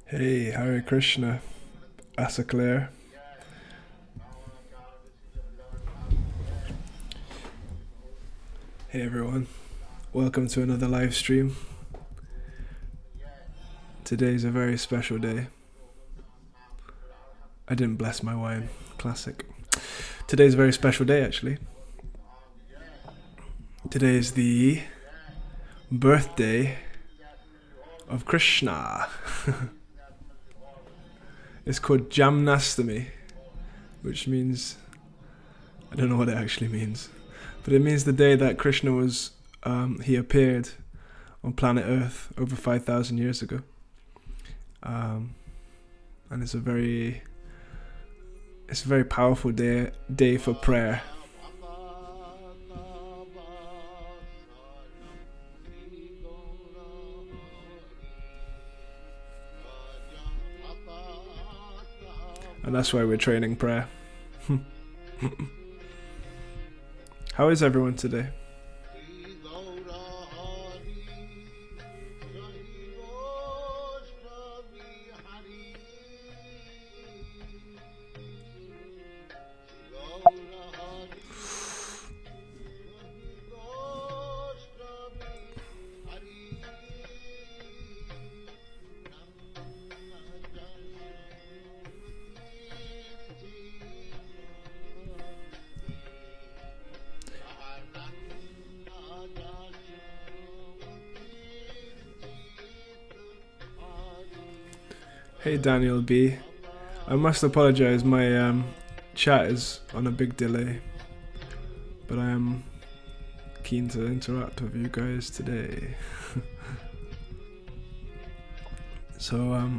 Hey, Hare Krishna, Asa Claire. Hey everyone, welcome to another live stream. Today's a very special day. I didn't bless my wine, classic. Today's a very special day actually. Today is the birthday of Krishna. It's called Jamnastami, which means, I don't know what it actually means, but it means the day that Krishna was, he appeared on planet Earth over 5,000 years ago. And it's a very powerful day for prayer. And that's why we're training prayer. How is everyone today? Hey Daniel B. I must apologize, my chat is on a big delay, but I am keen to interact with you guys today. So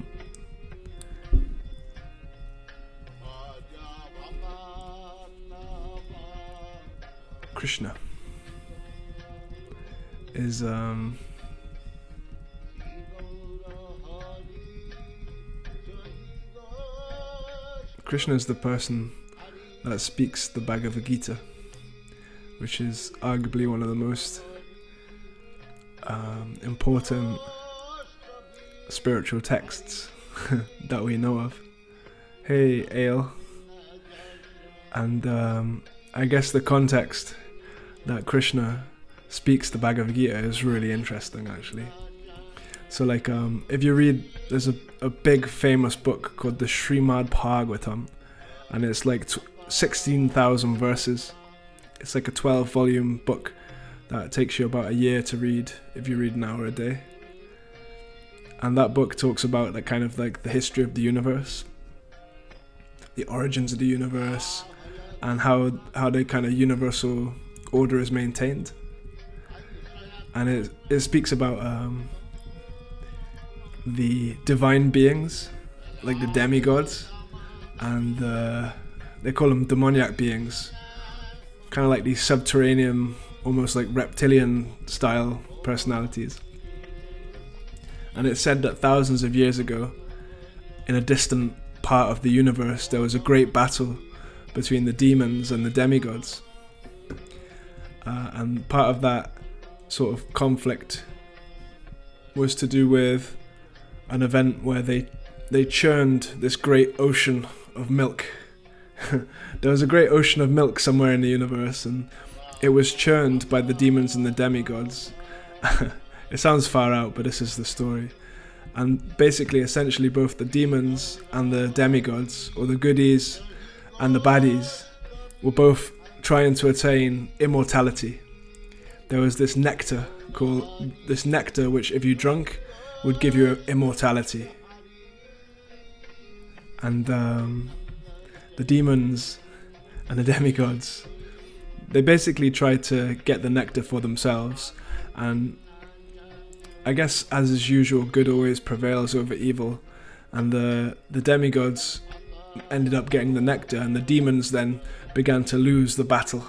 Krishna is Krishna is the person that speaks the Bhagavad Gita, which is arguably one of the most important spiritual texts that we know of. Hey, Ale. And I guess the context that Krishna speaks the Bhagavad Gita is really interesting, actually. So like, if you read, there's a big famous book called the Srimad Bhagavatam, and it's like 16,000 verses. It's like a 12-volume book that takes you about a year to read if you read an hour a day. And that book talks about like kind of like the history of the universe, the origins of the universe, and how the kind of universal order is maintained. And it speaks about the divine beings, like the demigods, and they call them demoniac beings, kind of like these subterranean, almost like reptilian style personalities. And it's said that thousands of years ago, in a distant part of the universe, there was a great battle between the demons and the demigods, and part of that sort of conflict was to do with an event where they churned this great ocean of milk. There was a great ocean of milk somewhere in the universe, and it was churned by the demons and the demigods. It sounds far out, but this is the story. And basically, essentially, both the demons and the demigods, or the goodies and the baddies, were both trying to attain immortality. There was this nectar which if you drank would give you immortality. And the demons and the demigods, they basically tried to get the nectar for themselves, and I guess as is usual, good always prevails over evil, and the demigods ended up getting the nectar, and the demons then began to lose the battle.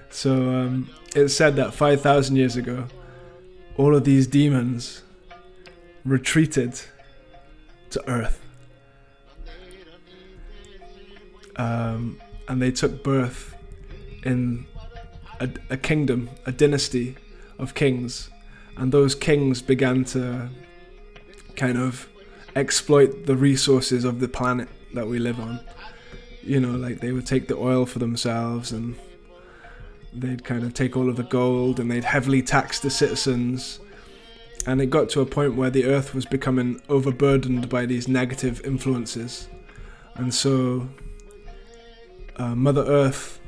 So it's said that 5,000 years ago, all of these demons retreated to Earth, and they took birth in a kingdom, a dynasty of kings, and those kings began to kind of exploit the resources of the planet that we live on. Like they would take the oil for themselves, and they'd kind of take all of the gold, and they'd heavily tax the citizens. And it got to a point where the earth was becoming overburdened by these negative influences. And so Mother Earth,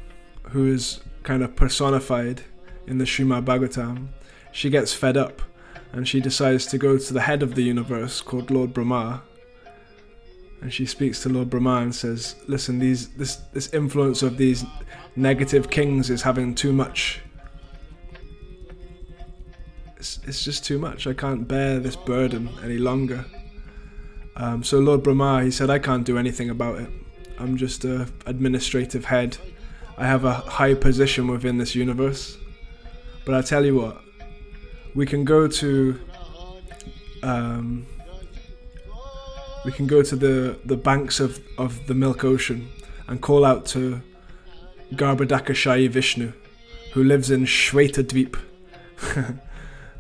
who is kind of personified in the Srimad Bhagavatam, she gets fed up, and she decides to go to the head of the universe called Lord Brahma. And she speaks to Lord Brahma and says, listen, this influence of these negative kings is having too much. It's just too much. I can't bear this burden any longer. So Lord Brahma, he said, I can't do anything about it. I'm just an administrative head. I have a high position within this universe. But I tell you what, we can go to the banks of the Milk Ocean and call out to Garbhodakashayi Vishnu, who lives in Shvetadvip.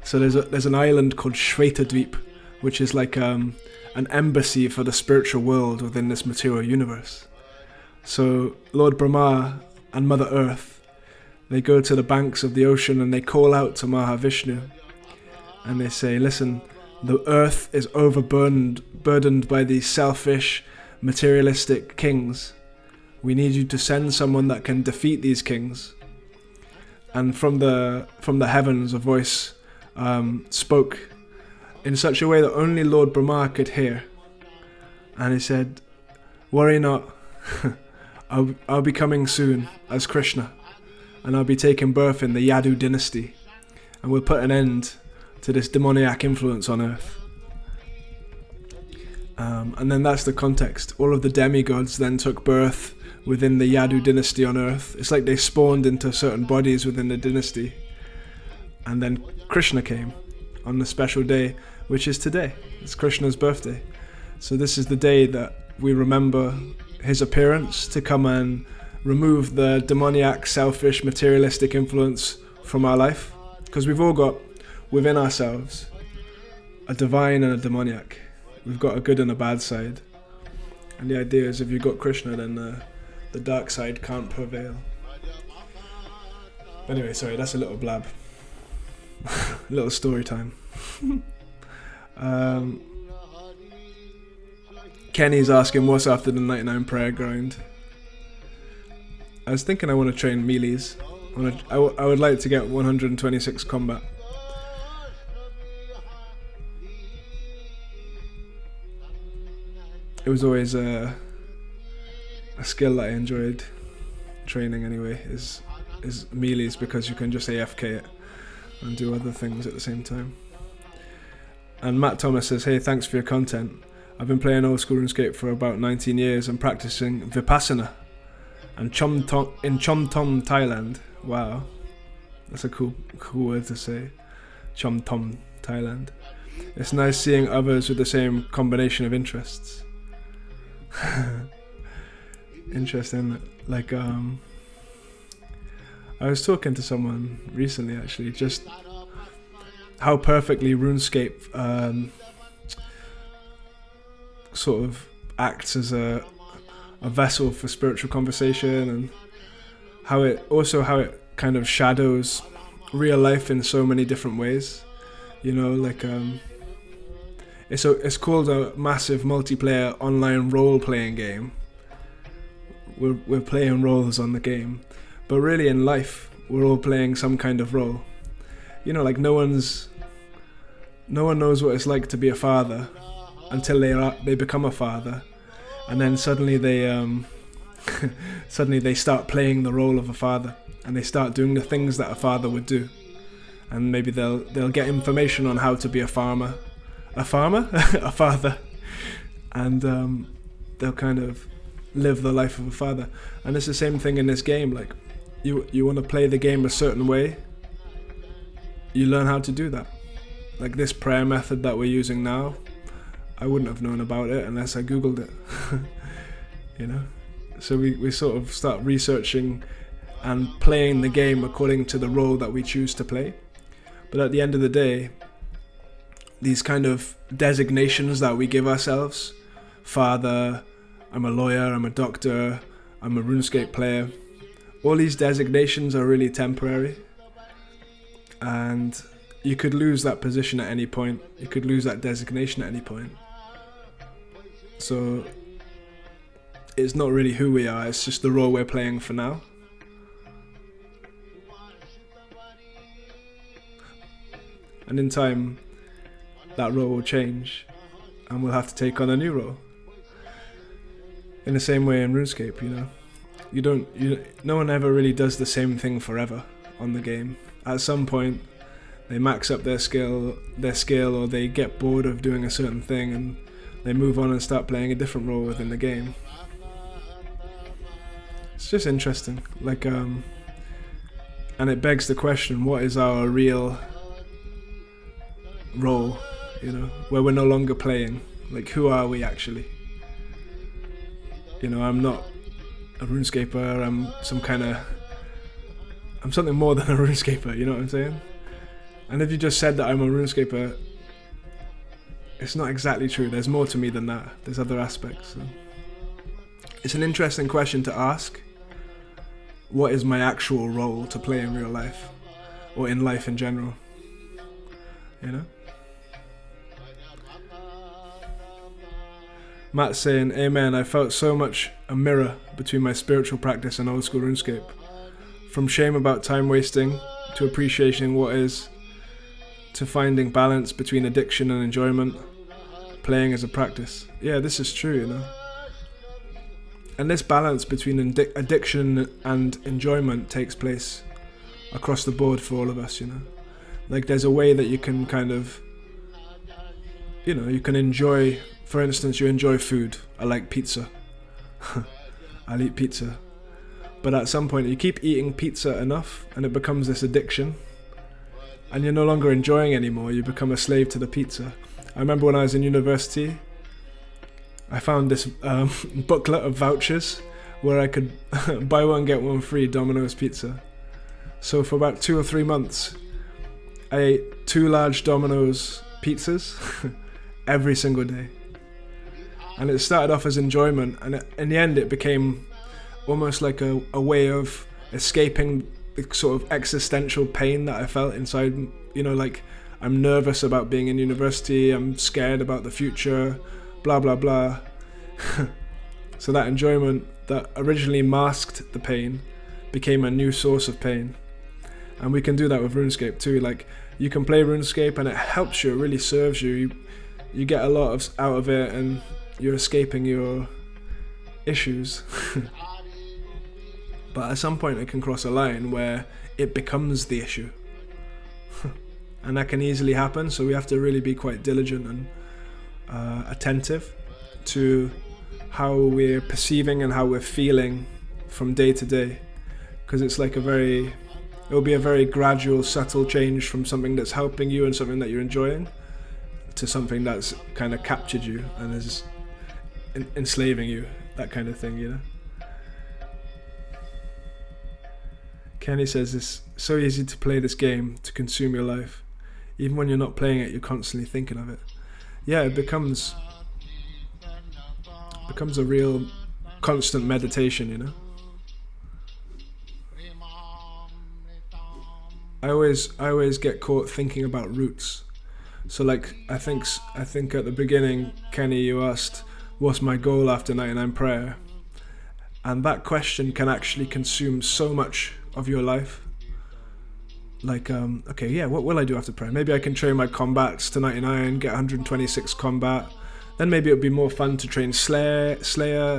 So there's an island called Shvetadvip, which is like an embassy for the spiritual world within this material universe. So Lord Brahma and Mother Earth, they go to the banks of the ocean and they call out to Mahavishnu, and they say, listen, the earth is burdened by these selfish, materialistic kings. We need you to send someone that can defeat these kings. And from the heavens, a voice spoke in such a way that only Lord Brahma could hear. And he said, worry not, I'll be coming soon as Krishna, and I'll be taking birth in the Yadu dynasty, and we'll put an end to this demoniac influence on earth. And then that's the context. All of the demigods then took birth within the Yadu dynasty on earth. It's like they spawned into certain bodies within the dynasty. And then Krishna came on the special day, which is today. It's Krishna's birthday. So this is the day that we remember his appearance to come and remove the demoniac, selfish, materialistic influence from our life. Because we've all got within ourselves a divine and a demoniac. We've got a good and a bad side. And the idea is if you've got Krishna, then the dark side can't prevail. Anyway, sorry, that's a little blab. A little story time. Kenny's asking what's after the 99 prayer grind. I was thinking I want to train melees. I would like to get 126 combat. It was always a skill that I enjoyed training anyway, is melees, because you can just AFK it and do other things at the same time. And Matt Thomas says, hey, thanks for your content. I've been playing old school RuneScape for about 19 years and practicing Vipassana in Chom Thom, Thailand. Wow, that's a cool word to say. Chom Thom, Thailand. It's nice seeing others with the same combination of interests. Interesting. Like I was talking to someone recently, actually, just how perfectly RuneScape sort of acts as a vessel for spiritual conversation, and how it kind of shadows real life in so many different ways. You know, like it's called a massive multiplayer online role-playing game. We're playing roles on the game, but really in life we're all playing some kind of role. You know, like no one knows what it's like to be a father until they become a father, and then suddenly they start playing the role of a father, and they start doing the things that a father would do, and maybe they'll get information on how to be a father, and they'll kind of live the life of a father. And it's the same thing in this game. Like you want to play the game a certain way, you learn how to do that. Like this prayer method that we're using now, I wouldn't have known about it unless I googled it. You know, so we sort of start researching and playing the game according to the role that we choose to play. But at the end of the day, these kind of designations that we give ourselves, father, I'm a lawyer, I'm a doctor, I'm a RuneScape player, all these designations are really temporary, and you could lose that position at any point. You could lose that designation at any point. So it's not really who we are, it's just the role we're playing for now. And in time, that role will change, and we'll have to take on a new role. In the same way in RuneScape, no one ever really does the same thing forever on the game. At some point, they max up their skill, or they get bored of doing a certain thing and they move on and start playing a different role within the game. It's just interesting, and it begs the question: what is our real role? Where we're no longer playing. Who are we actually? I'm not a RuneScaper. I'm something more than a RuneScaper. You know what I'm saying? And if you just said that I'm a RuneScaper, it's not exactly true. There's more to me than that. There's other aspects. So. It's an interesting question to ask. What is my actual role to play in real life, or in life in general? Matt's saying, amen, I felt so much a mirror between my spiritual practice and old school RuneScape. From shame about time wasting, to appreciating what is, to finding balance between addiction and enjoyment, playing as a practice. Yeah, this is true, And this balance between addiction and enjoyment takes place across the board for all of us, There's a way that you can kind of, you can enjoy, for instance, you enjoy food. I like pizza. I'll eat pizza. But at some point you keep eating pizza enough and it becomes this addiction. And you're no longer enjoying anymore. You become a slave to the pizza. I remember when I was in university, I found this booklet of vouchers where I could buy one, get one free Domino's pizza. So for about 2 or 3 months, I ate 2 large Domino's pizzas every single day. And it started off as enjoyment, and in the end it became almost like a way of escaping the sort of existential pain that I felt inside. I'm nervous about being in university, I'm scared about the future, blah blah blah. So that enjoyment that originally masked the pain became a new source of pain. And we can do that with RuneScape too. You can play RuneScape and it helps you, it really serves you. You get a lot out of it and you're escaping your issues. But at some point it can cross a line where it becomes the issue. And that can easily happen, so we have to really be quite diligent and attentive to how we're perceiving and how we're feeling from day to day. Because it's it'll be a very gradual, subtle change from something that's helping you and something that you're enjoying to something that's kind of captured you and is enslaving you, that kind of thing, Kenny says it's so easy to play this game, to consume your life. Even when you're not playing it, you're constantly thinking of it. Yeah, it becomes a real constant meditation, I always get caught thinking about roots. So I think at the beginning, Kenny, you asked, what's my goal after 99 prayer? And that question can actually consume so much of your life. Okay, yeah, what will I do after prayer? Maybe I can train my combats to 99, get 126 combat. Then maybe it would be more fun to train Slayer.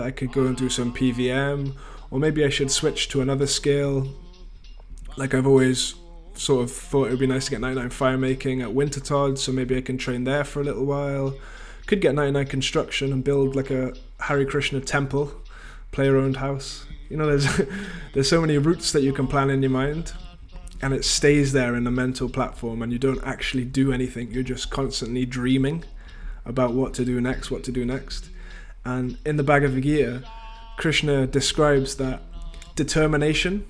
I could go and do some PVM. Or maybe I should switch to another skill. I've always sort of thought it would be nice to get 99 fire making at Wintertodd, so maybe I can train there for a little while. Could get 99 construction and build a Hare Krishna temple, player-owned house. There's so many routes that you can plan in your mind, and it stays there in the mental platform, and you don't actually do anything. You're just constantly dreaming about what to do next. And in the Bhagavad Gita, Krishna describes that determination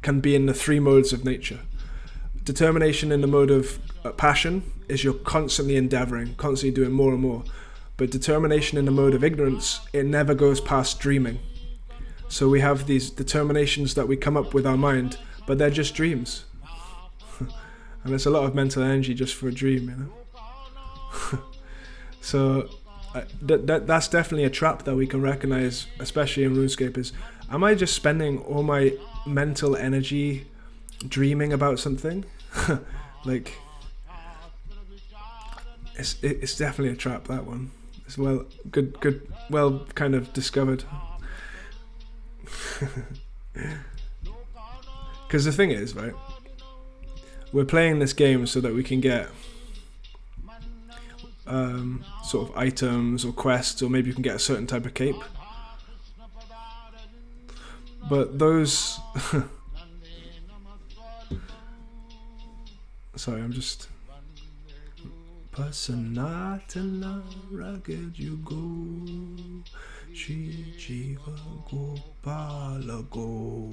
can be in the three modes of nature. Determination in the mode of passion is you're constantly endeavoring, constantly doing more and more. But determination in the mode of ignorance, it never goes past dreaming. So we have these determinations that we come up with our mind, but they're just dreams. And it's a lot of mental energy just for a dream, you know. So that's definitely a trap that we can recognize, especially in RuneScape, is, am I just spending all my mental energy dreaming about something? Like, it's definitely a trap, that one. It's well kind of discovered. Because the thing is, right, we're playing this game so that we can get sort of items or quests, or maybe you can get a certain type of cape. But those sorry, I'm just Pasanatana Ragged you go, Shri Jiva Gopala go.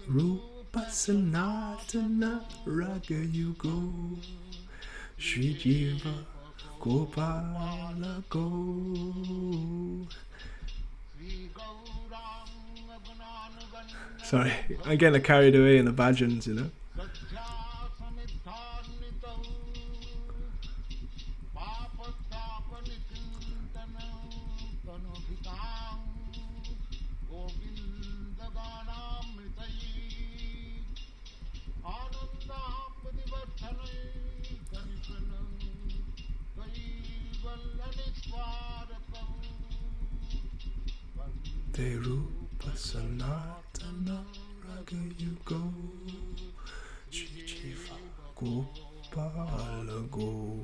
Rupa Sanatana Raga you go, Shri Jiva Gopala go. Sorry, I'm getting carried away in the bhajans, you know. Te Rupa Sanatana Raga you go, Shri Jiva Gopala go.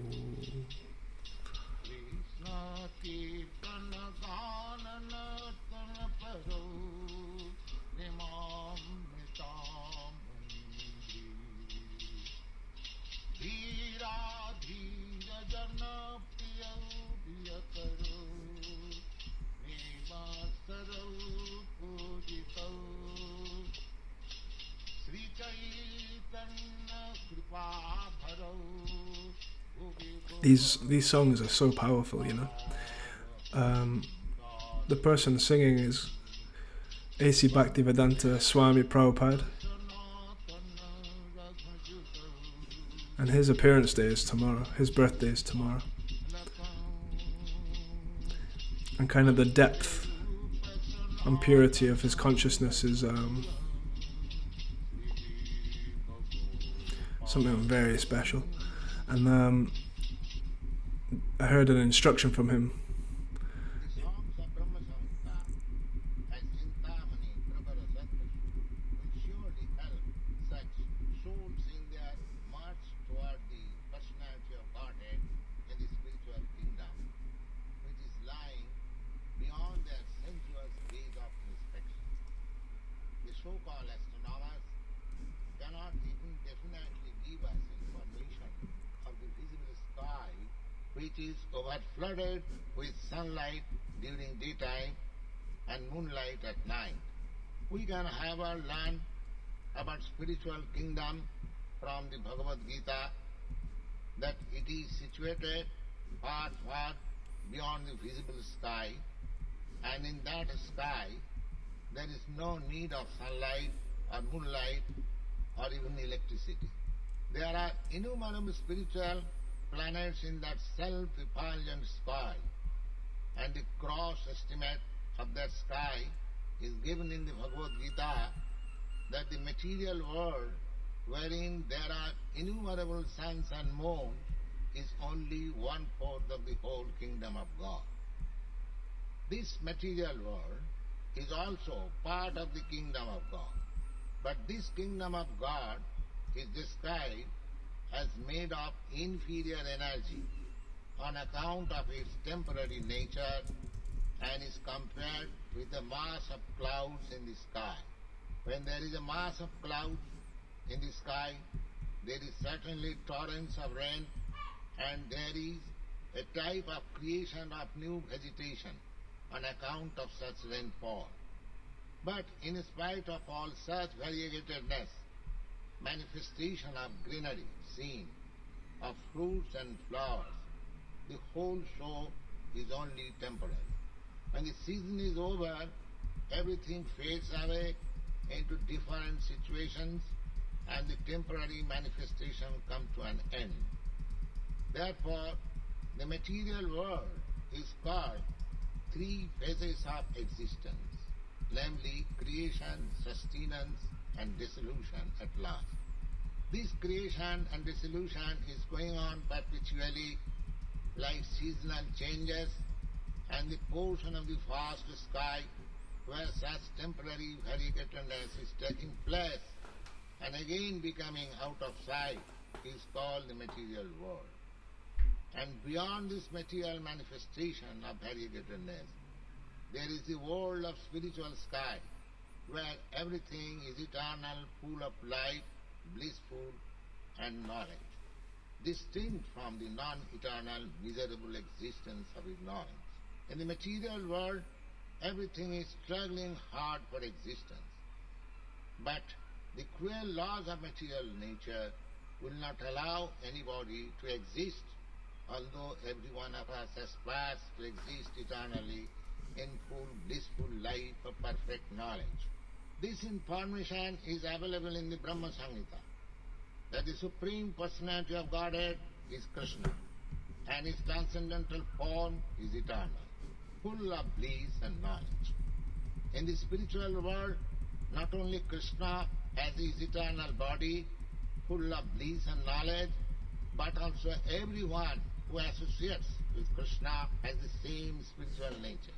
These songs are so powerful, you know. The person singing is A.C. Bhaktivedanta Swami Prabhupada, and his appearance day is tomorrow. His birthday is tomorrow. And kind of the depth and purity of his consciousness is something very special. And I heard an instruction from him. Which is overflooded with sunlight during daytime and moonlight at night. We can have a learn about spiritual kingdom from the Bhagavad Gita, that it is situated far, far beyond the visible sky, and in that sky there is no need of sunlight or moonlight or even electricity. There are innumerable spiritual planets in that self-effulgent sky, and the gross estimate of that sky is given in the Bhagavad Gita, that the material world, wherein there are innumerable suns and moon, is only 1/4 of the whole kingdom of God. This material world is also part of the kingdom of God. But this kingdom of God is described as made of inferior energy on account of its temporary nature and is compared with a mass of clouds in the sky. When there is a mass of clouds in the sky, there is certainly torrents of rain, and there is a type of creation of new vegetation on account of such rainfall. But in spite of all such variegatedness, manifestation of greenery seen, of fruits and flowers, the whole show is only temporary. When the season is over, everything fades away into different situations and the temporary manifestation comes to an end. Therefore, the material world is called three phases of existence, namely creation, sustenance, and dissolution at last. This creation and dissolution is going on perpetually like seasonal changes, and the portion of the vast sky where such temporary variegatedness is taking place and again becoming out of sight is called the material world. And beyond this material manifestation of variegatedness, there is the world of spiritual sky, where everything is eternal, full of light, blissful, and knowledge, distinct from the non-eternal, miserable existence of ignorance. In the material world, everything is struggling hard for existence. But the cruel laws of material nature will not allow anybody to exist, although every one of us aspires to exist eternally in full blissful life of perfect knowledge. This information is available in the Brahma Samhita, that the Supreme Personality of Godhead is Krishna, and his transcendental form is eternal, full of bliss and knowledge. In the spiritual world, not only Krishna has his eternal body, full of bliss and knowledge, but also everyone who associates with Krishna has the same spiritual nature.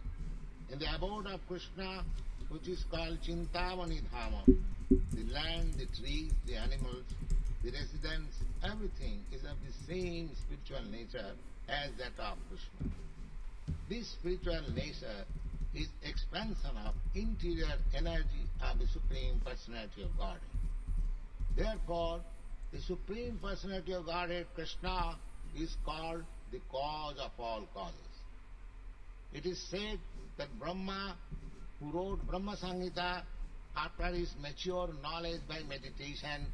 In the abode of Krishna, which is called Chintamani Dhama, the land, the trees, the animals, the residents, everything is of the same spiritual nature as that of Krishna. This spiritual nature is expansion of interior energy of the Supreme Personality of Godhead. Therefore, the Supreme Personality of Godhead, Krishna, is called the cause of all causes. It is said that Brahma, who wrote Brahma Samhita, after his mature knowledge by meditation,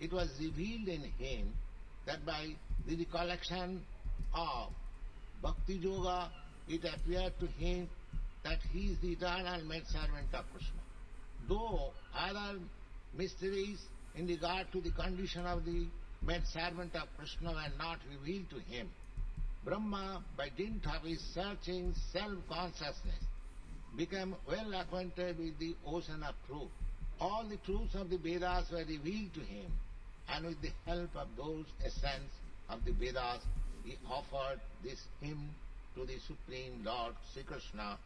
it was revealed in him that by the recollection of Bhakti Yoga, it appeared to him that he is the eternal maidservant of Krishna. Though other mysteries in regard to the condition of the maidservant of Krishna were not revealed to him, Brahma, by dint of his searching self-consciousness, became well acquainted with the ocean of truth. All the truths of the Vedas were revealed to him, and with the help of those essence of the Vedas, he offered this hymn to the Supreme Lord Sri Krishna.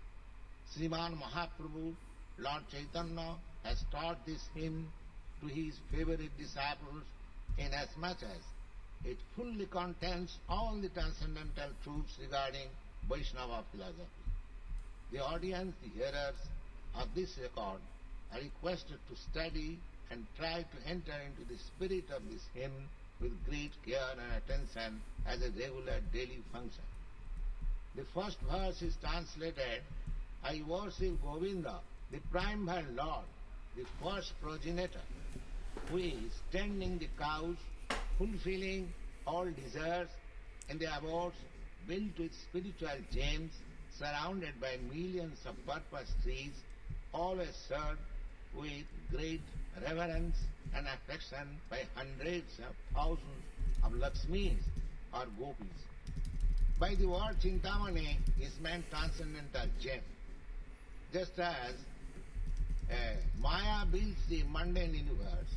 Sriman Mahaprabhu, Lord Chaitanya, has taught this hymn to his favorite disciples inasmuch as it fully contains all the transcendental truths regarding Vaishnava philosophy. The audience, the hearers of this record, are requested to study and try to enter into the spirit of this hymn with great care and attention as a regular daily function. The first verse is translated, I worship Govinda, the primeval Lord, the first progenitor, who is tending the cows, fulfilling all desires in the abodes built with spiritual gems, surrounded by millions of purple trees, always served with great reverence and affection by hundreds of thousands of Lakshmis or Gopis. By the word Chintamani is meant transcendental gem. Just as Maya builds the mundane universe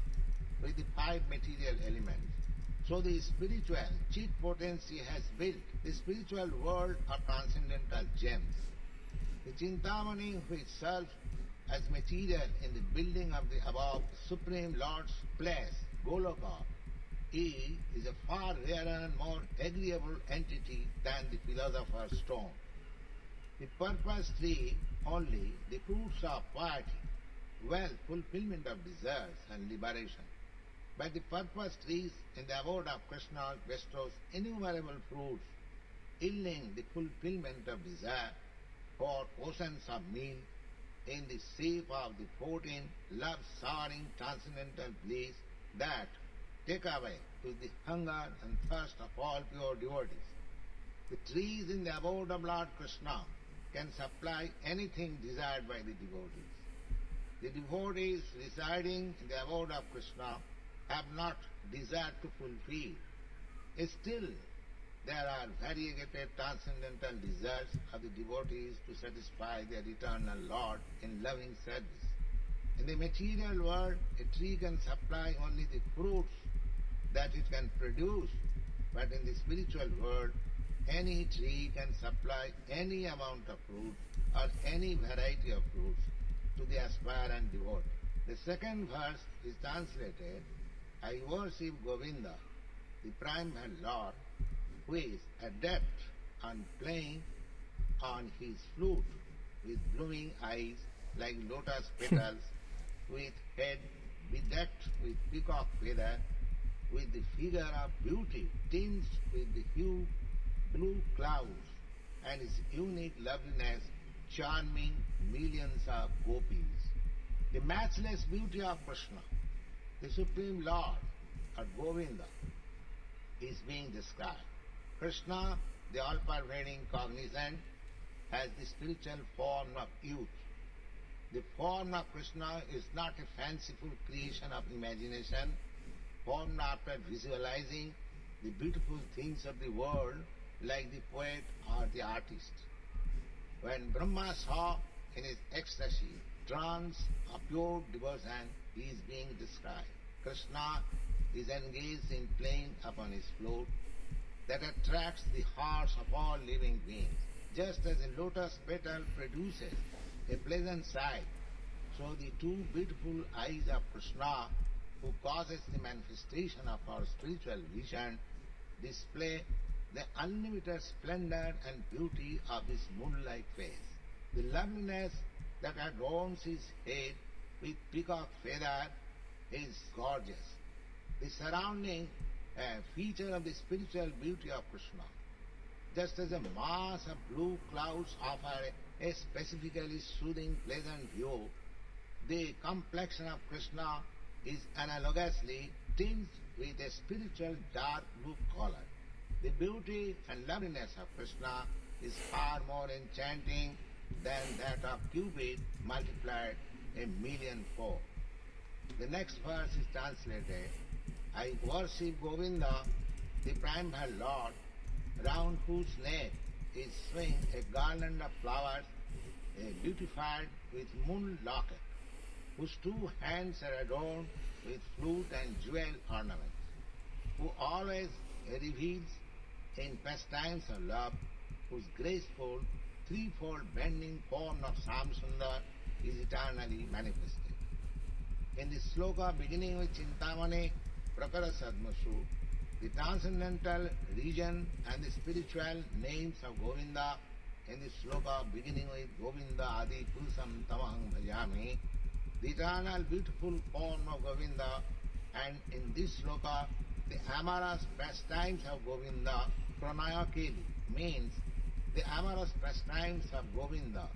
with the five material elements, So the spiritual chief potency has built the spiritual world of transcendental gems. The Chintamani, which serves as material in the building of the above Supreme Lord's place, Goloka, is a far rarer and more agreeable entity than the philosopher's stone. The purpose tree only, the fruits of piety, wealth, fulfillment of desires and liberation. But the purpose trees in the abode of Krishna bestows innumerable fruits, yielding the fulfillment of desire for oceans of milk in the shape of the 14 love-souring transcendental bliss that take away with the hunger and thirst of all pure devotees. The trees in the abode of Lord Krishna can supply anything desired by the devotees. The devotees residing in the abode of Krishna have not desired to fulfill. Still, there are variegated transcendental desires of the devotees to satisfy their eternal Lord in loving service. In the material world, a tree can supply only the fruits that it can produce, but in the spiritual world, any tree can supply any amount of fruits or any variety of fruits to the aspirant devotee. The second verse is translated, I worship Govinda, the primal Lord, who is adept on playing on his flute with blooming eyes like lotus petals, with head bedecked with peacock feather, with the figure of beauty tinged with the hue blue clouds, and his unique loveliness charming millions of gopis. The matchless beauty of Krishna, the Supreme Lord, or Govinda, is being described. Krishna, the all-pervading cognizant, has the spiritual form of youth. The form of Krishna is not a fanciful creation of imagination, formed after visualizing the beautiful things of the world like the poet or the artist. When Brahma saw in his ecstasy, trance of pure devotion, he is being described. Krishna is engaged in playing upon his flute that attracts the hearts of all living beings. Just as a lotus petal produces a pleasant sight, so the two beautiful eyes of Krishna, who causes the manifestation of our spiritual vision, display the unlimited splendor and beauty of his moon-like face. The loveliness that adorns his head with peacock feather is gorgeous. The surrounding feature of the spiritual beauty of Krishna. Just as a mass of blue clouds offer a specifically soothing, pleasant view, the complexion of Krishna is analogously tinged with a spiritual dark blue color. The beauty and loveliness of Krishna is far more enchanting than that of Cupid multiplied a millionfold. The next verse is translated, I worship Govinda, the primal Lord, round whose neck is swing a garland of flowers, beautified with moon locket, whose two hands are adorned with flute and jewel ornaments, who always reveals in pastimes of love, whose graceful, threefold bending form of Samsundar is eternally manifested. In the sloka beginning with Chintamani Prakara Sadmasu, the transcendental region and the spiritual names of Govinda, in the sloka beginning with Govinda Adi Purusam Tamaham Bhajami, the eternal beautiful form of Govinda, and in this sloka, the amorous pastimes of Govinda, Pranayakeli, means the amorous pastimes of Govinda,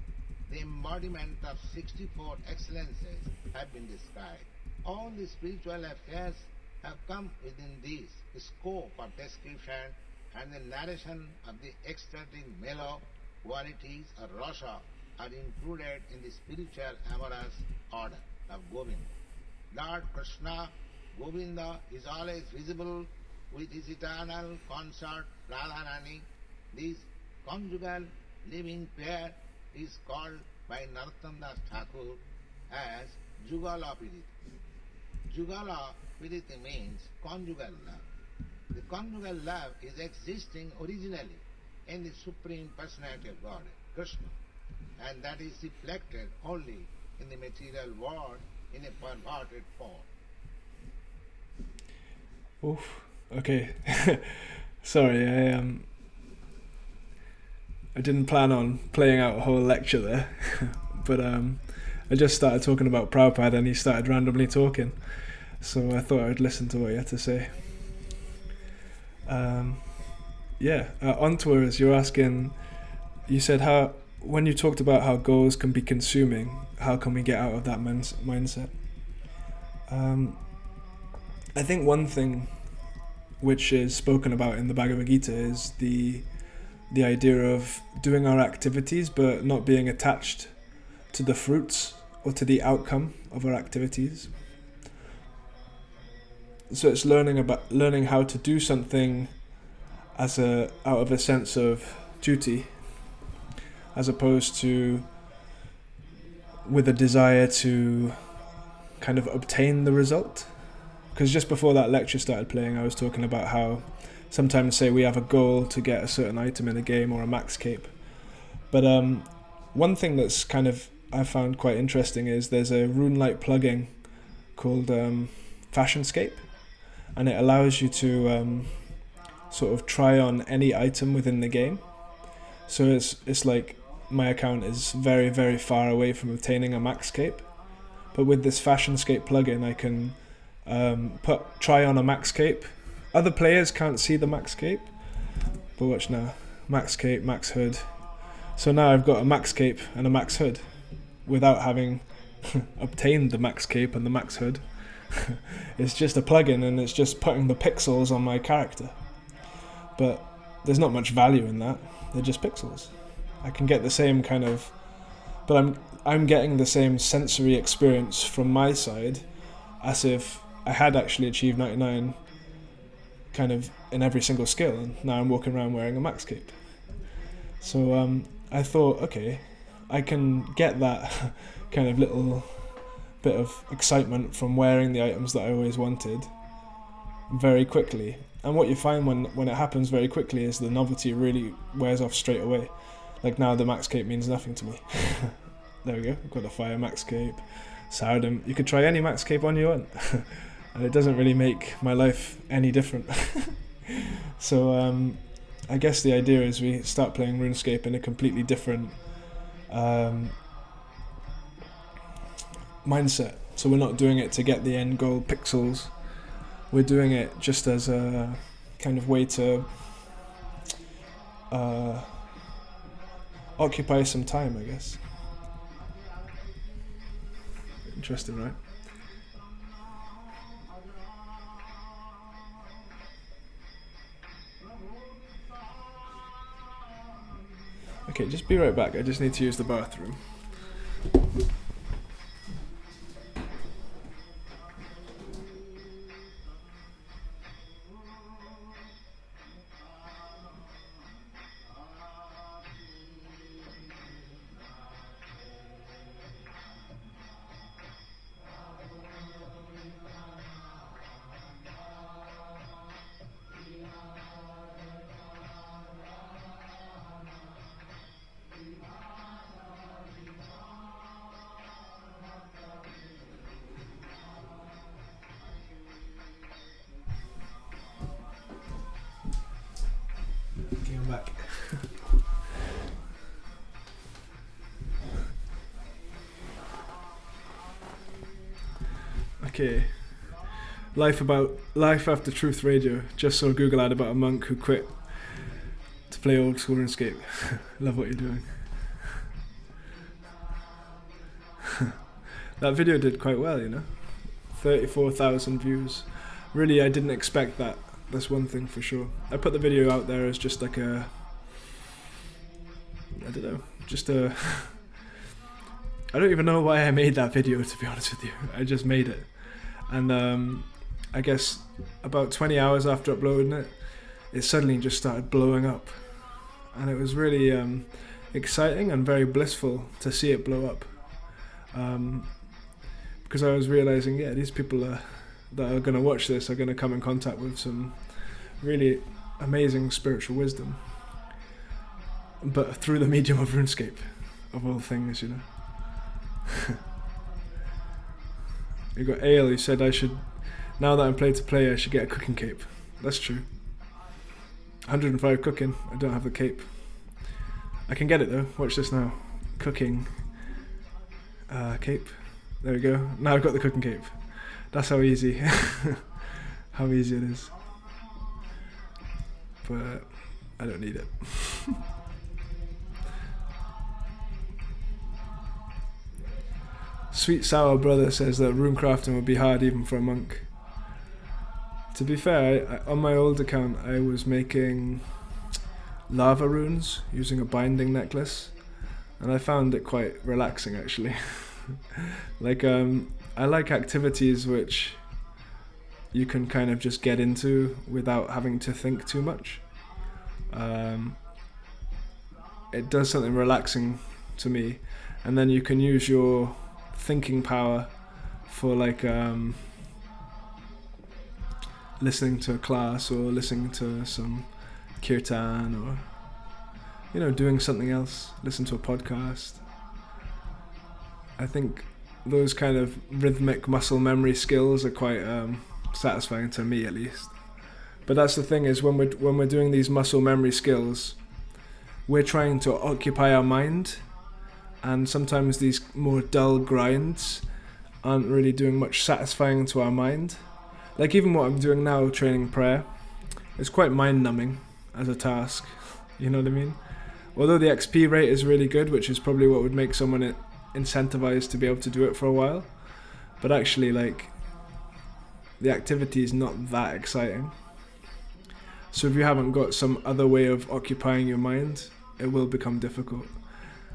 the embodiment of 64 excellences have been described. All the spiritual affairs have come within this scope of description, and the narration of the ecstatic mellow qualities or rasa are included in the spiritual amorous order of Govinda. Lord Krishna, Govinda, is always visible with his eternal consort Radharani. This conjugal living pair is called by Narottam Das Thakur as Jugala Piriti. Jugala Piriti means conjugal love. The conjugal love is existing originally in the Supreme Personality of God, Krishna, and that is reflected only in the material world in a perverted form. Oof. Okay. Sorry, I didn't plan on playing out a whole lecture there, but I just started talking about Prabhupada and he started randomly talking, so I thought I'd listen to what he had to say. On tours, you're asking, you said how, when you talked about how goals can be consuming, how can we get out of that mindset? I think one thing which is spoken about in the Bhagavad Gita is the idea of doing our activities but not being attached to the fruits or to the outcome of our activities. So it's learning how to do something out of a sense of duty, as opposed to with a desire to kind of obtain the result. Because just before that lecture started playing, I was talking about how sometimes, say, we have a goal to get a certain item in a game or a max cape. But one thing that's kind of I found quite interesting is there's a rune-like plugin called Fashionscape, and it allows you to sort of try on any item within the game. So it's like my account is very, very far away from obtaining a max cape, but with this Fashionscape plugin I can try on a max cape. Other players can't see the max cape, but watch now, max cape, max hood. So now I've got a max cape and a max hood without having obtained the max cape and the max hood. It's just a plugin and it's just putting the pixels on my character. But there's not much value in that. They're just pixels. I can get the same kind of, but I'm getting the same sensory experience from my side as if I had actually achieved 99 kind of in every single skill, and now I'm walking around wearing a max cape. So I thought, okay, I can get that kind of little bit of excitement from wearing the items that I always wanted very quickly. And what you find when it happens very quickly is the novelty really wears off straight away. Like now the max cape means nothing to me. There we go, I've got a fire max cape. Sourdom, you could try any max cape on you want. And it doesn't really make my life any different. So I guess the idea is we start playing RuneScape in a completely different mindset. So we're not doing it to get the end goal pixels. We're doing it just as a kind of way to occupy some time, I guess. Interesting, right? Okay, just be right back. I just need to use the bathroom. Okay, I'm back. Okay. Life After Truth Radio. Just saw a Google ad about a monk who quit to play old school RuneScape. Love what you're doing. That video did quite well, you know. 34,000 views. Really, I didn't expect that. That's one thing for sure. I put the video out there as just like I don't know, I don't even know why I made that video, to be honest with you. I just made it. And I guess about 20 hours after uploading it, it suddenly just started blowing up. And it was really exciting and very blissful to see it blow up. Because I was realizing, these people that are going to watch this are going to come in contact with some really amazing spiritual wisdom, but through the medium of RuneScape, of all things, you know. You got Ale who said now that I'm play to play, I should get a cooking cape. That's true. 105 cooking, I don't have the cape. I can get it though, watch this now. Cooking cape. There we go. Now I've got the cooking cape. That's how easy how easy it is. But I don't need it. Sweet Sour Brother says that rune crafting would be hard even for a monk. To be fair, on my old account I was making lava runes using a binding necklace, and I found it quite relaxing actually. Like I like activities which you can kind of just get into without having to think too much. It does something relaxing to me, and then you can use your thinking power for like listening to a class or listening to some kirtan, or you know, doing something else, listen to a podcast. I think those kind of rhythmic muscle memory skills are quite satisfying to me, at least. But that's the thing, is when we're doing these muscle memory skills, we're trying to occupy our mind, and sometimes these more dull grinds aren't really doing much satisfying to our mind. Like even what I'm doing now, training prayer, it's quite mind-numbing as a task, you know what I mean? Although the XP rate is really good, which is probably what would make someone incentivized to be able to do it for a while, but actually like the activity is not that exciting. So if you haven't got some other way of occupying your mind, it will become difficult.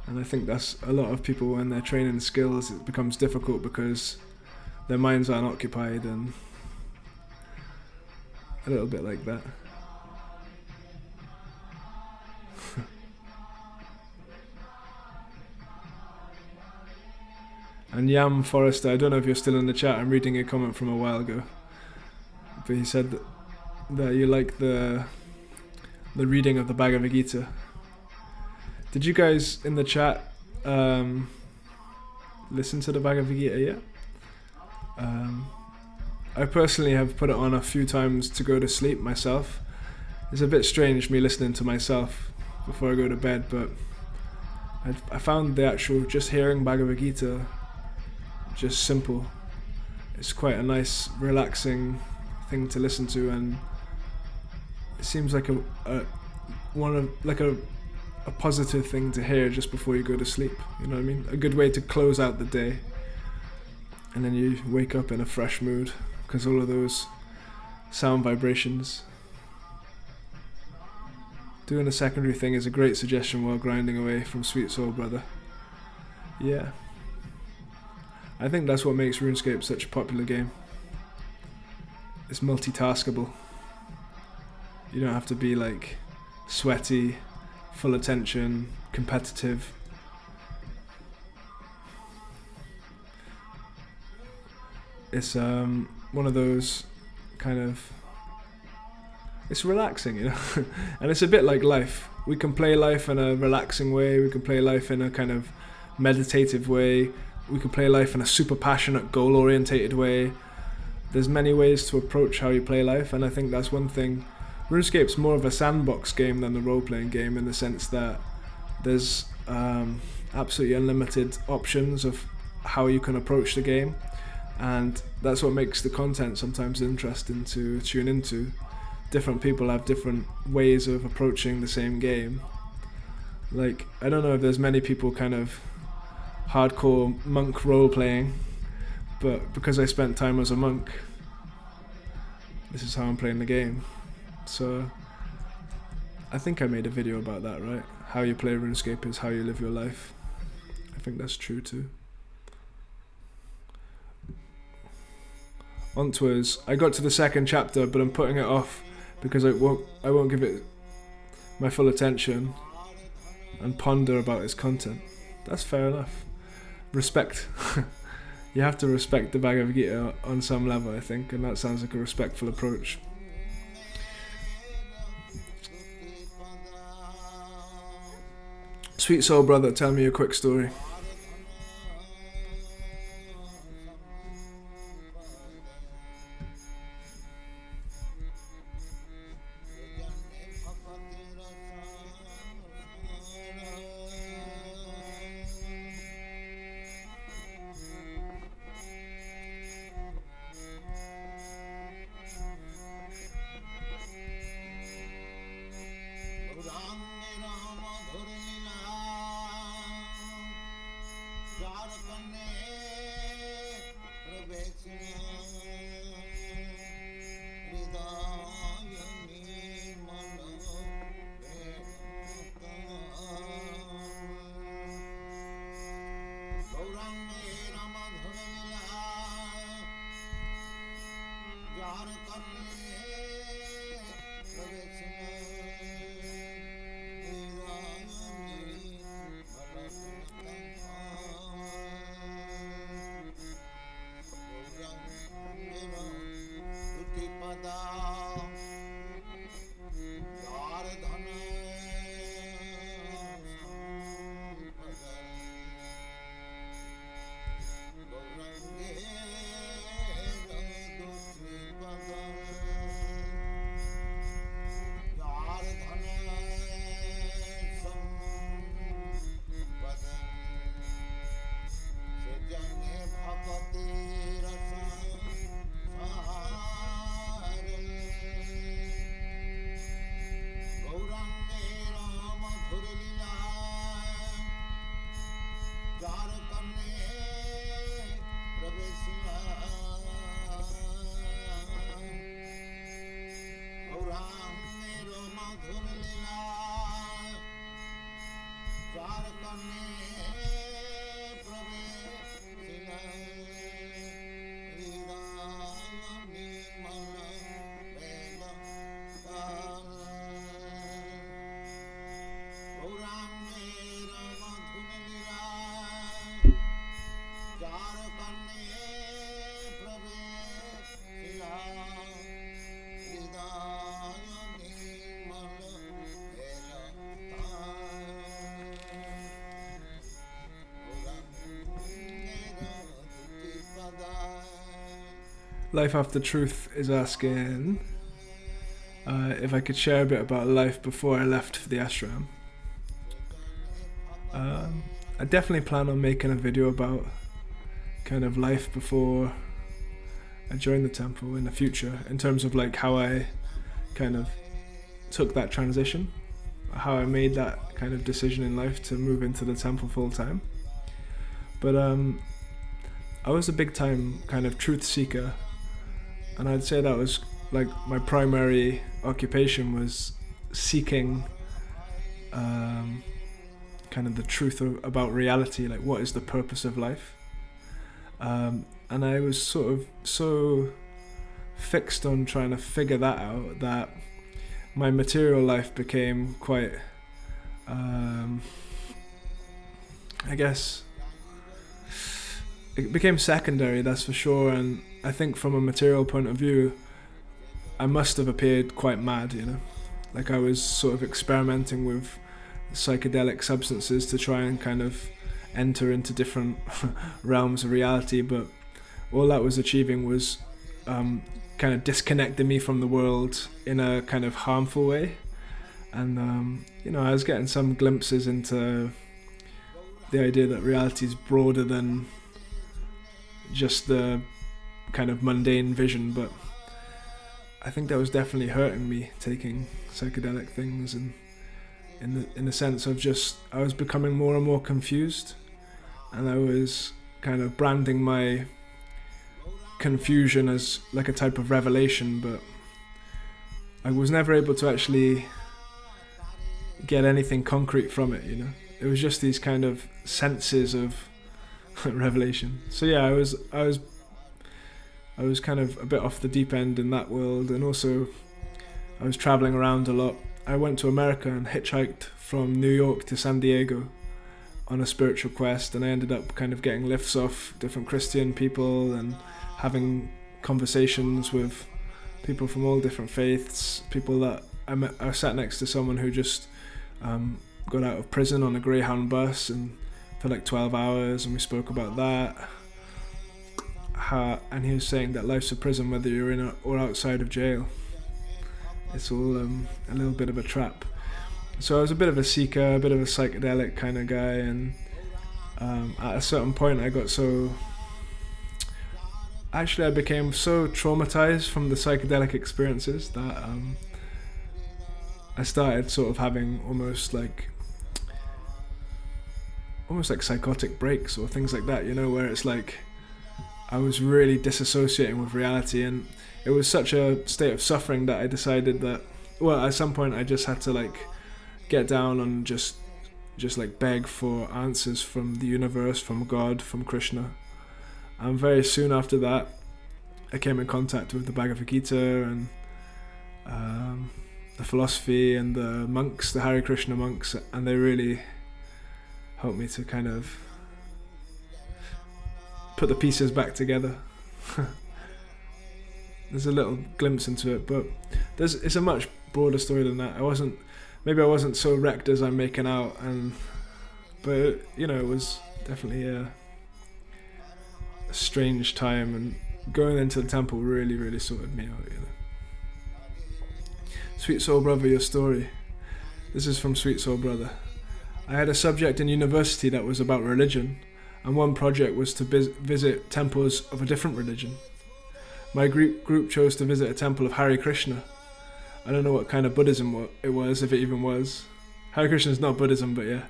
And I think that's a lot of people when they're training skills, it becomes difficult because their minds aren't occupied, and a little bit like that. And Yam Forrester, I don't know if you're still in the chat, I'm reading a comment from a while ago, but he said that you like the reading of the Bhagavad Gita. Did you guys in the chat listen to the Bhagavad Gita yet? I personally have put it on a few times to go to sleep myself. It's a bit strange me listening to myself before I go to bed, but I found the actual just hearing Bhagavad Gita just simple. It's quite a nice, relaxing thing to listen to, and it seems like a positive thing to hear just before you go to sleep. You know what I mean? A good way to close out the day, and then you wake up in a fresh mood because all of those sound vibrations. Doing a secondary thing is a great suggestion while grinding away from Sweet Soul Brother. Yeah. I think that's what makes RuneScape such a popular game. It's multitaskable. You don't have to be like sweaty, full attention, competitive. It's one of those kind of, it's relaxing, you know. And it's a bit like life. We can play life in a relaxing way, we can play life in a kind of meditative way, we can play life in a super passionate, goal-orientated way. There's many ways to approach how you play life, and I think that's one thing. RuneScape's more of a sandbox game than the role-playing game, in the sense that there's absolutely unlimited options of how you can approach the game, and that's what makes the content sometimes interesting to tune into. Different people have different ways of approaching the same game. Like, I don't know if there's many people kind of hardcore monk role-playing, but because I spent time as a monk, this is how I'm playing the game. So I think I made a video about that, right? How you play RuneScape is how you live your life. I think that's true too. Ontwers, I got to the second chapter, but I'm putting it off because I won't give it my full attention and ponder about its content. That's fair enough. Respect. You have to respect the Bhagavad Gita on some level, I think, and that sounds like a respectful approach. Sweet soul brother, tell me a quick story. Life After Truth is asking if I could share a bit about life before I left for the ashram. I definitely plan on making a video about kind of life before I joined the temple in the future, in terms of like how I kind of took that transition, how I made that kind of decision in life to move into the temple full time. But I was a big time kind of truth seeker, and I'd say that was like my primary occupation was seeking kind of the truth about reality, like what is the purpose of life. And I was sort of so fixed on trying to figure that out that my material life became quite, I guess, it became secondary, that's for sure. And I think from a material point of view, I must have appeared quite mad, you know. Like I was sort of experimenting with psychedelic substances to try and kind of enter into different realms of reality, but all that was achieving was kind of disconnecting me from the world in a kind of harmful way. And you know, I was getting some glimpses into the idea that reality is broader than just the kind of mundane vision, but I think that was definitely hurting me, taking psychedelic things, and in the sense of just I was becoming more and more confused, and I was kind of branding my confusion as like a type of revelation, but I was never able to actually get anything concrete from it, you know. It was just these kind of senses of revelation. So yeah, I was kind of a bit off the deep end in that world, and also I was traveling around a lot. I went to America and hitchhiked from New York to San Diego on a spiritual quest, and I ended up kind of getting lifts off different Christian people and having conversations with people from all different faiths, people that I sat next to someone who just got out of prison on a Greyhound bus and for like 12 hours, and we spoke about that. And he was saying that life's a prison whether you're in or outside of jail. It's all a little bit of a trap. So I was a bit of a seeker, a bit of a psychedelic kind of guy, and at a certain point I became so traumatized from the psychedelic experiences that I started sort of having almost like psychotic breaks or things like that, where it's like I was really disassociating with reality, and it was such a state of suffering that I decided that, well, at some point I just had to like get down and just like beg for answers from the universe, from God, from Krishna. And very soon after that I came in contact with the Bhagavad Gita and the philosophy and the monks, the Hare Krishna monks, and they really helped me to kind of put the pieces back together. There's a little glimpse into it, but it's a much broader story than that. I wasn't so wrecked as I'm making out, but it was definitely a strange time, and going into the temple really, really sorted me out. Sweet Soul Brother, your story. This is from Sweet Soul Brother. I had a subject in university that was about religion, and one project was to visit temples of a different religion. My group chose to visit a temple of Hare Krishna. I don't know what kind of Buddhism it was, if it even was. Hare Krishna is not Buddhism, but yeah.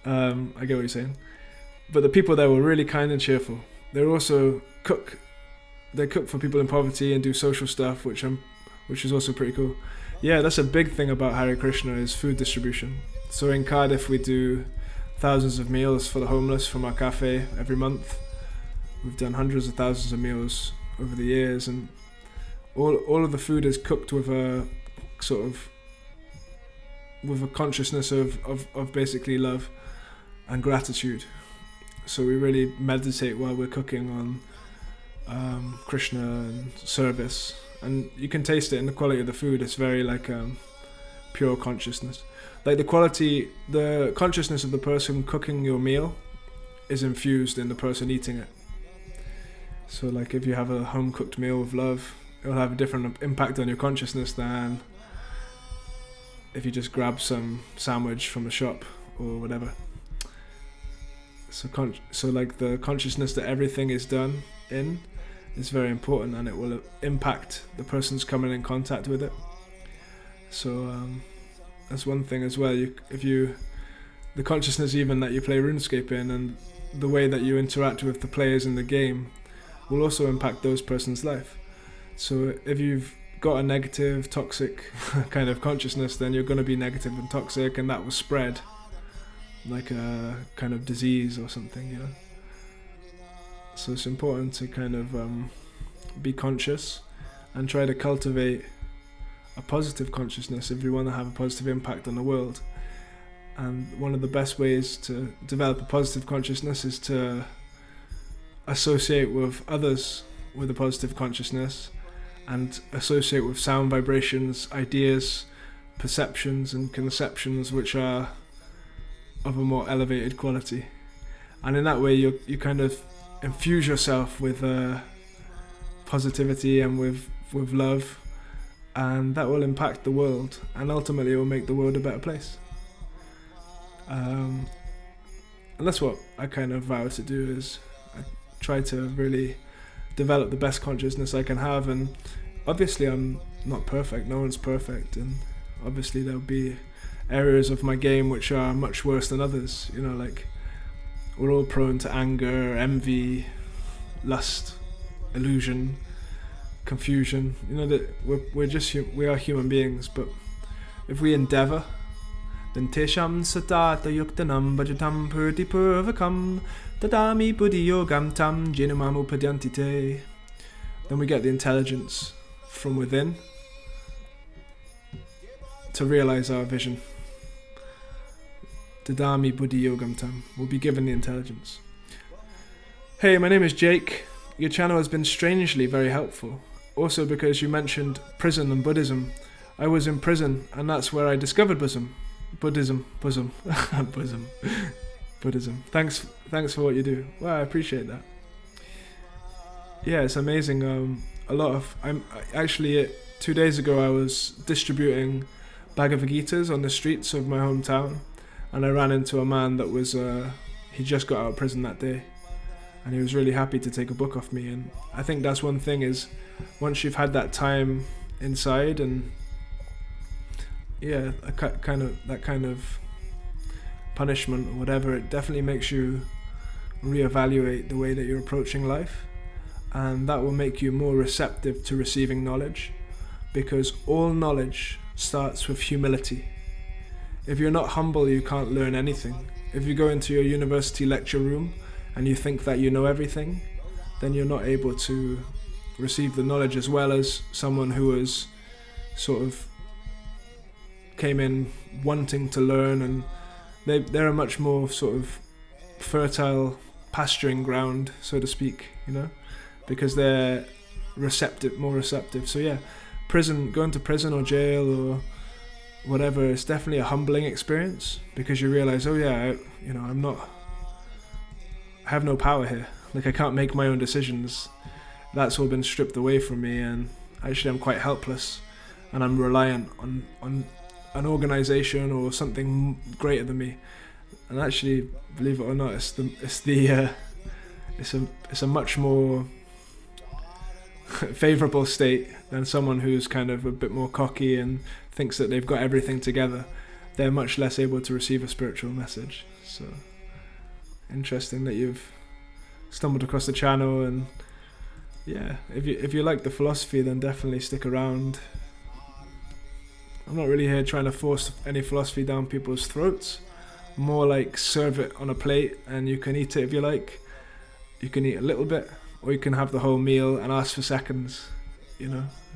I get what you're saying. But the people there were really kind and cheerful. They also cook. They cook for people in poverty and do social stuff, which is also pretty cool. Yeah, that's a big thing about Hare Krishna is food distribution. So in Cardiff we do thousands of meals for the homeless from our cafe every month. We've done hundreds of thousands of meals over the years, and all of the food is cooked with a consciousness of basically love and gratitude. So we really meditate while we're cooking on Krishna and service, and you can taste it in the quality of the food. It's very like pure consciousness. Like the consciousness of the person cooking your meal is infused in the person eating it. So like if you have a home cooked meal with love, it'll have a different impact on your consciousness than if you just grab some sandwich from a shop or whatever. So like the consciousness that everything is done in is very important, and it will impact the person's coming in contact with it. So that's one thing as well. The consciousness even that you play RuneScape in, and the way that you interact with the players in the game will also impact those person's life. So if you've got a negative, toxic kind of consciousness, then you're going to be negative and toxic, and that will spread like a kind of disease or something, So it's important to kind of be conscious and try to cultivate a positive consciousness if you want to have a positive impact on the world. And one of the best ways to develop a positive consciousness is to associate with others with a positive consciousness, and associate with sound vibrations, ideas, perceptions and conceptions which are of a more elevated quality. And in that way you kind of infuse yourself with positivity and with love, and that will impact the world, and ultimately it will make the world a better place. And that's what I kind of vow to do, is I try to really develop the best consciousness I can have. And obviously I'm not perfect, no one's perfect, and obviously there'll be areas of my game which are much worse than others, like we're all prone to anger, envy, lust, illusion, confusion, that we are human beings. But if we endeavor, then tesham satata yuktanam bhajatam purti purvakam tadami buddhi yogam tam jinamamu padyantite, then we get the intelligence from within to realize our vision. Tadami buddhi yogam tam, we'll be given the intelligence. Hey, my name is Jake. Your channel has been strangely very helpful. Also because you mentioned prison and Buddhism. I was in prison, and that's where I discovered Buddhism. Buddhism. Thanks for what you do. Well, I appreciate that. Yeah, it's amazing. I'm actually 2 days ago I was distributing Bhagavad Gitas on the streets of my hometown, and I ran into a man that was he just got out of prison that day, and he was really happy to take a book off me. And I think that's one thing, is once you've had that time inside, and that kind of punishment or whatever, it definitely makes you reevaluate the way that you're approaching life, and that will make you more receptive to receiving knowledge, because all knowledge starts with humility. If you're not humble, you can't learn anything. If you go into your university lecture room and you think that you know everything, then you're not able to receive the knowledge as well as someone who is sort of came in wanting to learn, and they're a much more sort of fertile pasturing ground, so to speak, because they're more receptive. So yeah, going to prison or jail or whatever, it's definitely a humbling experience, because you realize, I have no power here. Like, I can't make my own decisions. That's all been stripped away from me, and actually I'm quite helpless, and I'm reliant on an organization or something greater than me. And actually, believe it or not, it's a much more favorable state than someone who's kind of a bit more cocky and thinks that they've got everything together. They're much less able to receive a spiritual message. So interesting that you've stumbled across the channel, and yeah, if you like the philosophy, then definitely stick around. I'm not really here trying to force any philosophy down people's throats. More like serve it on a plate, and you can eat it if you like. You can eat a little bit, or you can have the whole meal and ask for seconds,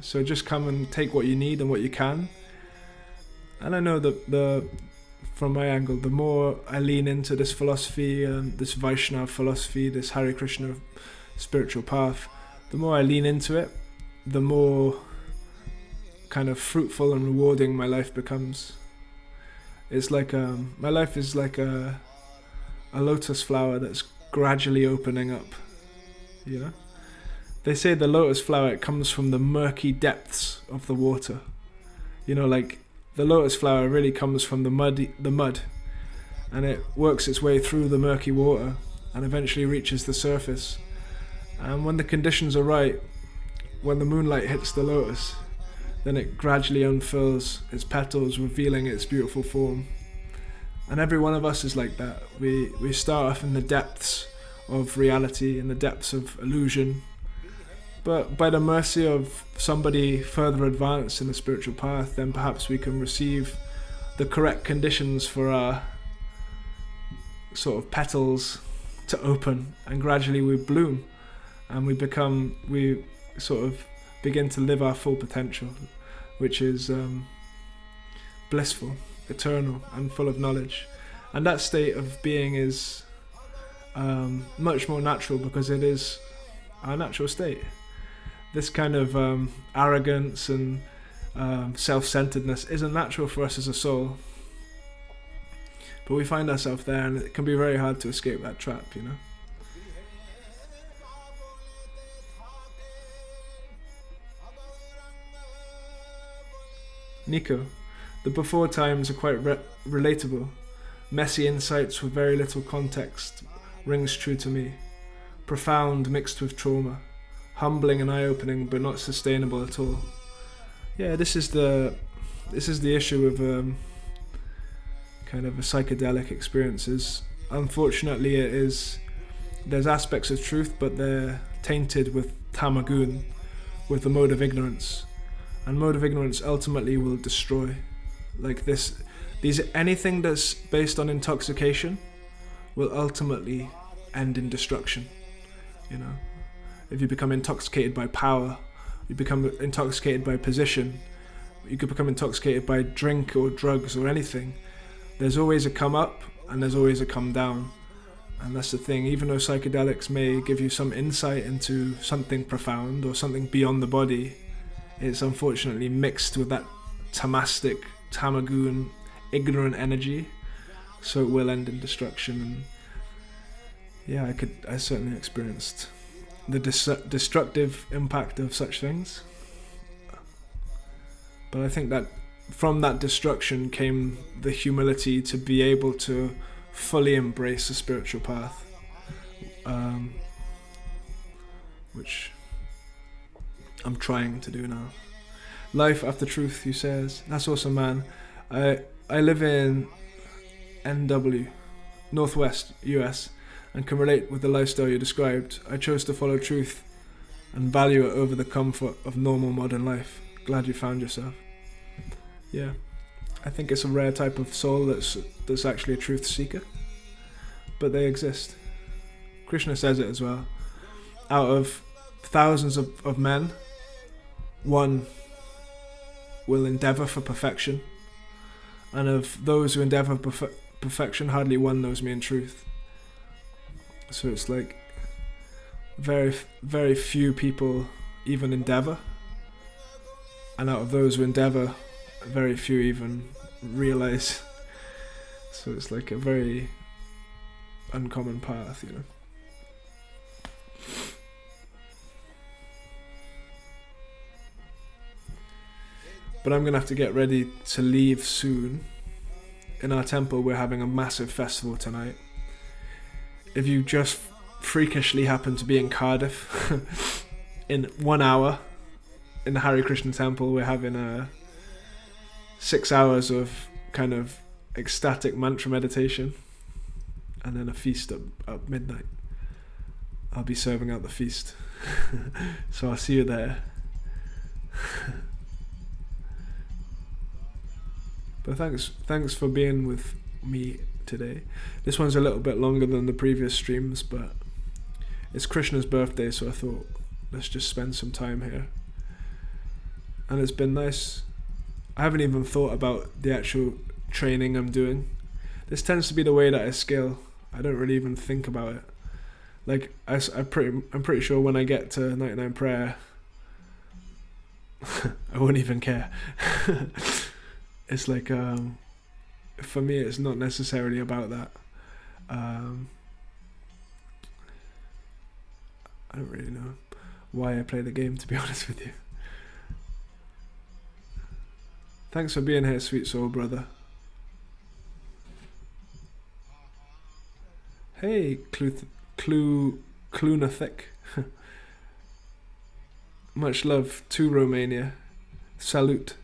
So just come and take what you need and what you can. And I know that from my angle, the more I lean into this philosophy, this Vaishnava philosophy, this Hare Krishna spiritual path, the more I lean into it, the more kind of fruitful and rewarding my life becomes. It's like my life is like a lotus flower that's gradually opening up. They say the lotus flower, it comes from the murky depths of the water. Like the lotus flower really comes from the mud, and it works its way through the murky water and eventually reaches the surface. And when the conditions are right, when the moonlight hits the lotus, then it gradually unfurls its petals, revealing its beautiful form. And every one of us is like that. We start off in the depths of reality, in the depths of illusion, but by the mercy of somebody further advanced in the spiritual path, then perhaps we can receive the correct conditions for our sort of petals to open, and gradually we bloom, and we sort of begin to live our full potential, which is blissful, eternal, and full of knowledge. And that state of being is much more natural, because it is our natural state. This kind of arrogance and self-centeredness isn't natural for us as a soul, but we find ourselves there, and it can be very hard to escape that trap, Nico, the before times are quite relatable. Messy insights with very little context rings true to me. Profound mixed with trauma. Humbling and eye-opening, but not sustainable at all. Yeah, this is the issue of kind of a psychedelic experiences. Unfortunately, there's aspects of truth, but they're tainted with tamagun, with the mode of ignorance. And mode of ignorance ultimately will destroy. Like anything that's based on intoxication will ultimately end in destruction. If you become intoxicated by power, you become intoxicated by position, you could become intoxicated by drink or drugs or anything. There's always a come up and there's always a come down. And that's the thing, even though psychedelics may give you some insight into something profound or something beyond the body, it's unfortunately mixed with that tamagun ignorant energy, so it will end in destruction. And yeah, I certainly experienced the destructive impact of such things. But I think that from that destruction came the humility to be able to fully embrace the spiritual path, which I'm trying to do now. Life after truth, he says. That's awesome, man. I live in NW, Northwest US, and can relate with the lifestyle you described. I chose to follow truth and value it over the comfort of normal modern life. Glad you found yourself. Yeah, I think it's a rare type of soul that's actually a truth seeker, but they exist. Krishna says it as well. Out of thousands of men, one will endeavor for perfection, and of those who endeavor perfection, hardly one knows me in truth. So it's like very, very few people even endeavor, and out of those who endeavor, very few even realize. So it's like a very uncommon path, you know. But I'm going to have to get ready to leave soon. In our temple, we're having a massive festival tonight. If you just freakishly happen to be in Cardiff, in 1 hour, in the Hare Krishna temple, we're having 6 hours of kind of ecstatic mantra meditation, and then a feast at midnight. I'll be serving out the feast. So I'll see you there. But thanks for being with me today. This one's a little bit longer than the previous streams, but it's Krishna's birthday, so I thought let's just spend some time here. And it's been nice. I haven't even thought about the actual training I'm doing. This tends to be the way that I scale. I don't really even think about it. Like I'm pretty sure when I get to 99 prayer, I won't even care. It's like, for me, it's not necessarily about that. I don't really know why I play the game, to be honest with you. Thanks for being here, sweet soul brother. Hey, Clunathic. Much love to Romania. Salute.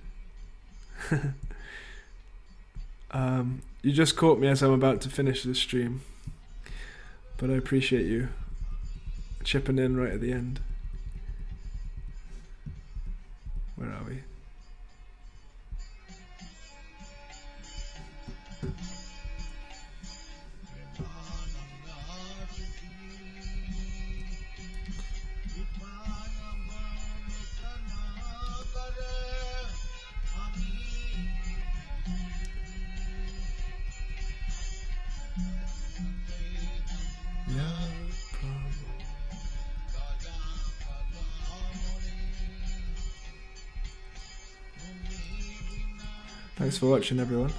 You just caught me as I'm about to finish the stream, but I appreciate you chipping in right at the end. Where are we? Thanks for watching, everyone.